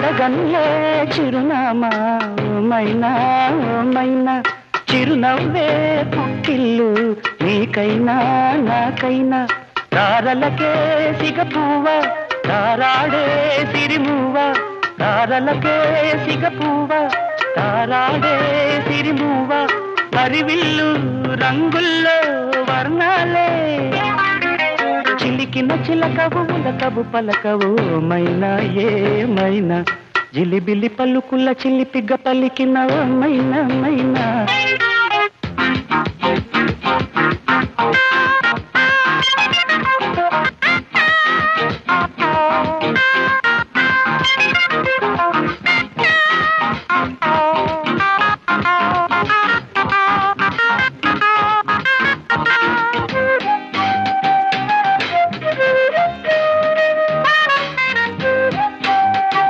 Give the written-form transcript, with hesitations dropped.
అడగన్లే చిరునామా మైనా మైనా చిరునవ్వే పుట్టిల్లు నీకైనా నాకైనా తారలకే సిగపువ్వ తారాడే సిరిమువ్వ తారలకే సిగపువ్వ తారాడే సిరిమువ్వ హరివిల్లు రంగుల్లో వర్ణాలే చిలికిన చిలకవు ఉలకవు పలకవు మైనా ఏమైనా జిలిబిలి పలుకుల చిలిపిగ పలికిన మైనా మైనా